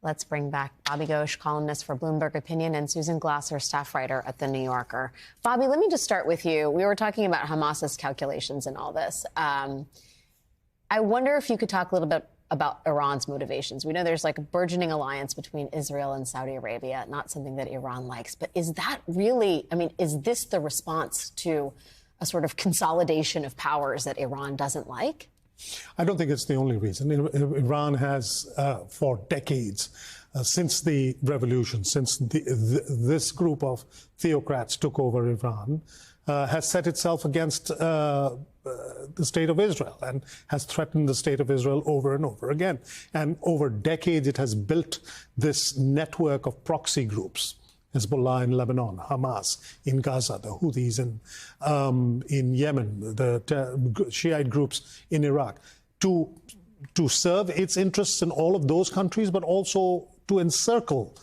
Let's bring back Bobby Ghosh, columnist for Bloomberg Opinion, and Susan Glasser, staff writer at The New Yorker. Bobby, let me just start with you. We were talking about Hamas's calculations in all this. I wonder if you could talk a little bit about Iran's motivations. We know there's like a burgeoning alliance between Israel and Saudi Arabia, not something that Iran likes. But is that really, is this the response to a sort of consolidation of powers that Iran doesn't like? I don't think it's the only reason. Iran has, for decades, since the revolution, since this group of theocrats took over Iran, has set itself against the state of Israel and has threatened the state of Israel over and over again. And over decades, it has built this network of proxy groups. Hezbollah in Lebanon, Hamas in Gaza, the Houthis in Yemen, the Shiite groups in Iraq, to serve its interests in all of those countries, but also to encircle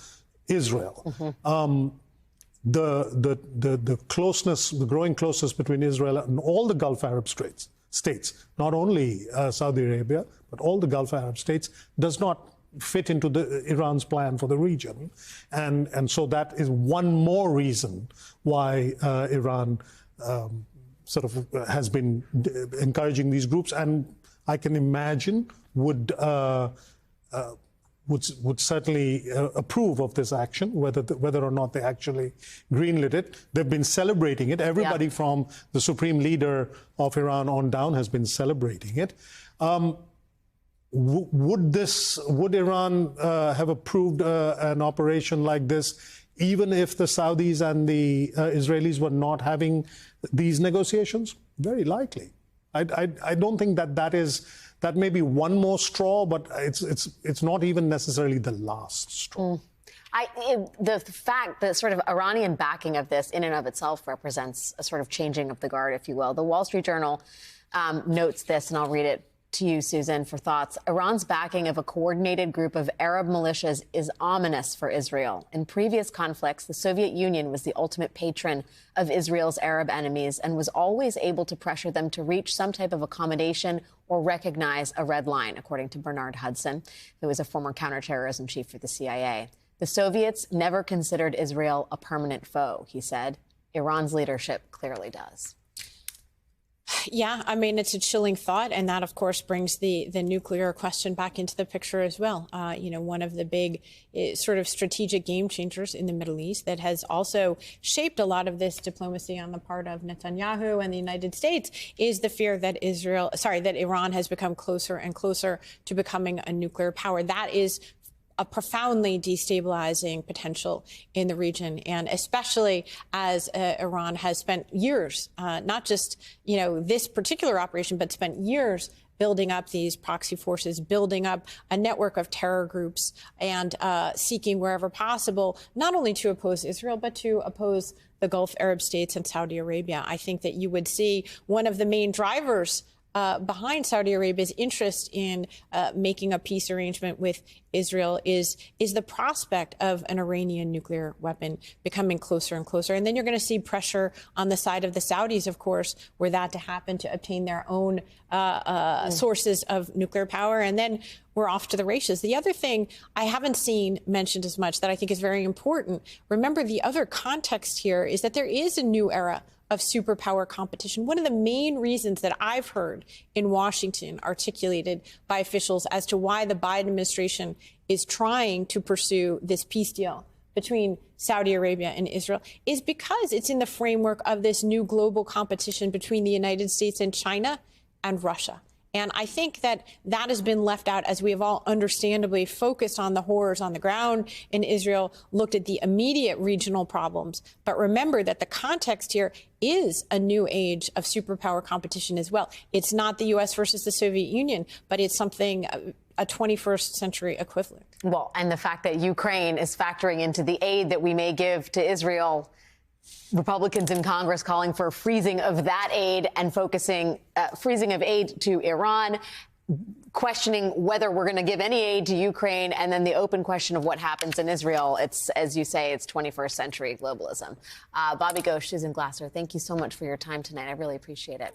Israel. Mm-hmm. The closeness, the growing closeness between Israel and all the Gulf Arab states, not only Saudi Arabia, but all the Gulf Arab states, does not fit into Iran's plan for the region. And so that is one more reason why Iran has been encouraging these groups, and I can imagine would certainly approve of this action, whether or not they actually greenlit it. They've been celebrating it. Everybody from the supreme leader of Iran on down has been celebrating it. Would Iran have approved an operation like this, even if the Saudis and the Israelis were not having these negotiations? Very likely. I don't think that may be one more straw, but it's not even necessarily the last straw. The fact that sort of Iranian backing of this in and of itself represents a sort of changing of the guard, if you will. The Wall Street Journal notes this, and I'll read it to you, Susan, for thoughts. Iran's backing of a coordinated group of Arab militias is ominous for Israel. In previous conflicts, the Soviet Union was the ultimate patron of Israel's Arab enemies and was always able to pressure them to reach some type of accommodation or recognize a red line, according to Bernard Hudson, who was a former counterterrorism chief for the CIA. The Soviets never considered Israel a permanent foe, he said. Iran's leadership clearly does. Yeah, it's a chilling thought. And that, of course, brings the nuclear question back into the picture as well. One of the big sort of strategic game changers in the Middle East that has also shaped a lot of this diplomacy on the part of Netanyahu and the United States is the fear that that Iran has become closer and closer to becoming a nuclear power. That is a profoundly destabilizing potential in the region, and especially as Iran has spent years, not just, this particular operation, but spent years building up these proxy forces, building up a network of terror groups, and seeking wherever possible, not only to oppose Israel, but to oppose the Gulf Arab states and Saudi Arabia. I think that you would see one of the main drivers behind Saudi Arabia's interest in making a peace arrangement with Israel is the prospect of an Iranian nuclear weapon becoming closer and closer. And then you're going to see pressure on the side of the Saudis, of course, were that to happen, to obtain their own sources of nuclear power. And then we're off to the races. The other thing I haven't seen mentioned as much that I think is very important, remember the other context here is that there is a new era of superpower competition. One of the main reasons that I've heard in Washington articulated by officials as to why the Biden administration is trying to pursue this peace deal between Saudi Arabia and Israel is because it's in the framework of this new global competition between the United States and China and Russia. And I think that has been left out as we have all understandably focused on the horrors on the ground in Israel, looked at the immediate regional problems. But remember that the context here is a new age of superpower competition as well. It's not the U.S. versus the Soviet Union, but it's something, a 21st century equivalent. Well, and the fact that Ukraine is factoring into the aid that we may give to Israel, Republicans in Congress calling for freezing of that aid and focusing freezing of aid to Iran, questioning whether we're going to give any aid to Ukraine, and then the open question of what happens in Israel. It's, as you say, it's 21st century globalism. Bobby Ghosh, Susan Glasser, thank you so much for your time tonight. I really appreciate it.